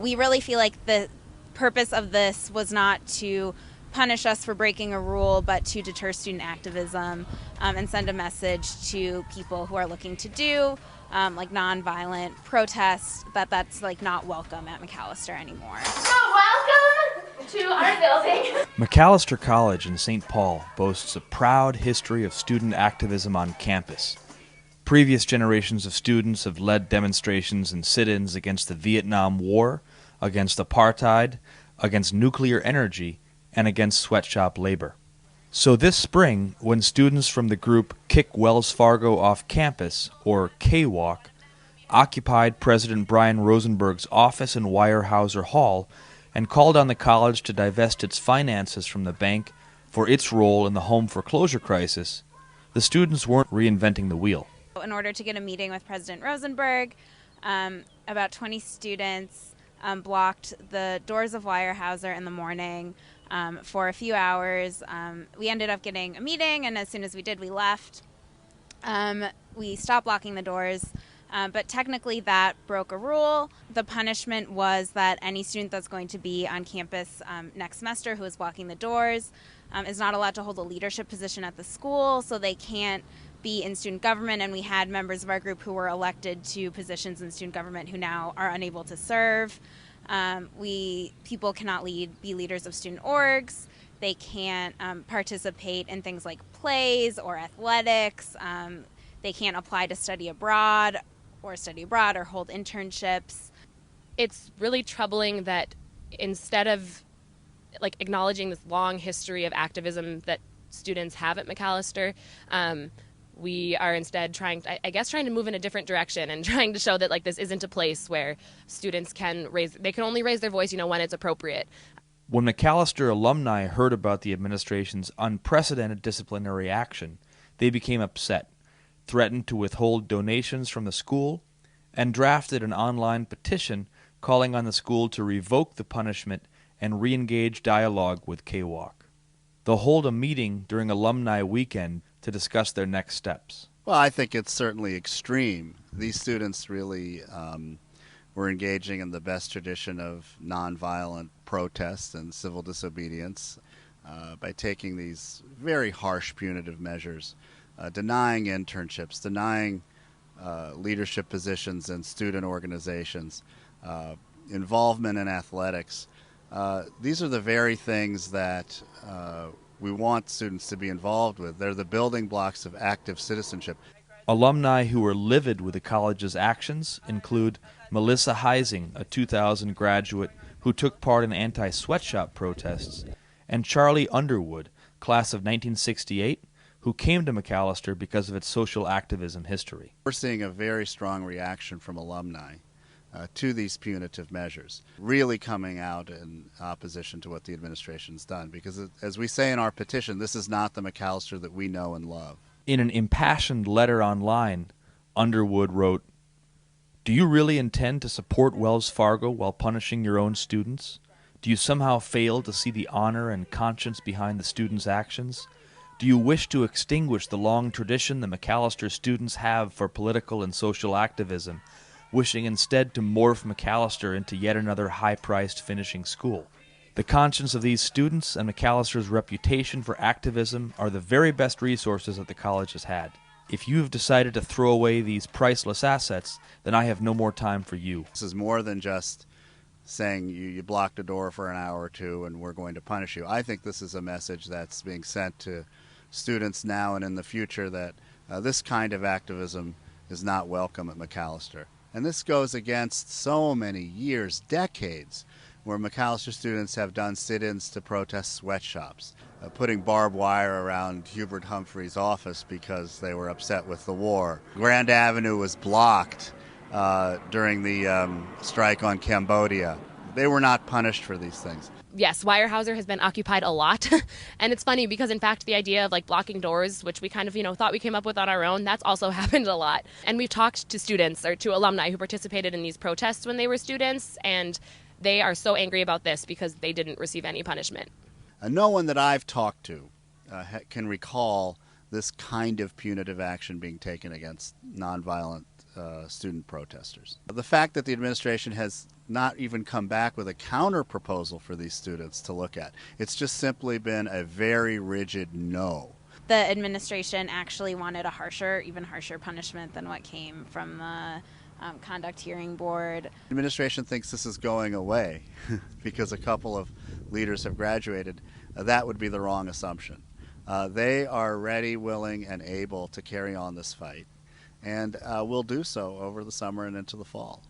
We really feel like the purpose of this was not to punish us for breaking a rule, but to deter student activism and send a message to people who are looking to do like nonviolent protests, that's like not welcome at Macalester anymore. So welcome to our building. Macalester College in St. Paul boasts a proud history of student activism on campus. Previous generations of students have led demonstrations and sit-ins against the Vietnam War, against apartheid, against nuclear energy, and against sweatshop labor. So this spring, when students from the group Kick Wells Fargo Off Campus, or KWOC, occupied President Brian Rosenberg's office in Weyerhauser Hall and called on the college to divest its finances from the bank for its role in the home foreclosure crisis, the students weren't reinventing the wheel. In order to get a meeting with President Rosenberg, about 20 students blocked the doors of Weyerhauser in the morning for a few hours. We ended up getting a meeting, and as soon as we did, we left. We stopped blocking the doors, but technically that broke a rule. The punishment was that any student that's going to be on campus next semester who is blocking the doors is not allowed to hold a leadership position at the school, so they can't be in student government, and we had members of our group who were elected to positions in student government who now are unable to serve. People cannot be leaders of student orgs. They can't participate in things like plays or athletics. They can't apply to study abroad or hold internships. It's really troubling that instead of acknowledging this long history of activism that students have at Macalester, we are instead trying to move in a different direction and trying to show that this isn't a place where students can only raise their voice, when it's appropriate. When Macalester alumni heard about the administration's unprecedented disciplinary action, they became upset, threatened to withhold donations from the school, and drafted an online petition calling on the school to revoke the punishment and re-engage dialogue with KWOC. They'll hold a meeting during alumni weekend to discuss their next steps. Well, I think it's certainly extreme. These students really were engaging in the best tradition of nonviolent protests and civil disobedience by taking these very harsh punitive measures, denying internships, denying leadership positions in student organizations, involvement in athletics. These are the very things that we want students to be involved with. They're the building blocks of active citizenship. Alumni who were livid with the college's actions include Melissa Heising, a 2000 graduate who took part in anti-sweatshop protests, and Charlie Underwood, class of 1968, who came to Macalester because of its social activism history. We're seeing a very strong reaction from alumni to these punitive measures, really coming out in opposition to what the administration's done, because as we say in our petition, this is not the Macalester that we know and love. In an impassioned letter online, Underwood wrote, "Do you really intend to support Wells Fargo while punishing your own students? Do you somehow fail to see the honor and conscience behind the students' actions? Do you wish to extinguish the long tradition the Macalester students have for political and social activism, wishing instead to morph Macalester into yet another high-priced finishing school? The conscience of these students and Macalester's reputation for activism are the very best resources that the college has had. If you have decided to throw away these priceless assets, then I have no more time for you." This is more than just saying you blocked a door for an hour or two and we're going to punish you. I think this is a message that's being sent to students now and in the future that this kind of activism is not welcome at Macalester. And this goes against so many years, decades, where Macalester students have done sit-ins to protest sweatshops, putting barbed wire around Hubert Humphrey's office because they were upset with the war. Grand Avenue was blocked during the strike on Cambodia. They were not punished for these things. Yes, Weyerhauser has been occupied a lot. And it's funny because, in fact, the idea of blocking doors, which we kind of, thought we came up with on our own, that's also happened a lot. And we've talked to students or to alumni who participated in these protests when they were students, and they are so angry about this because they didn't receive any punishment. No one that I've talked to can recall this kind of punitive action being taken against nonviolent student protesters. The fact that the administration has not even come back with a counter proposal for these students to look at, it's just simply been a very rigid no. The administration actually wanted a harsher, even harsher punishment than what came from the Conduct Hearing Board. The administration thinks this is going away because a couple of leaders have graduated. That would be the wrong assumption. They are ready, willing, and able to carry on this fight, and will do so over the summer and into the fall.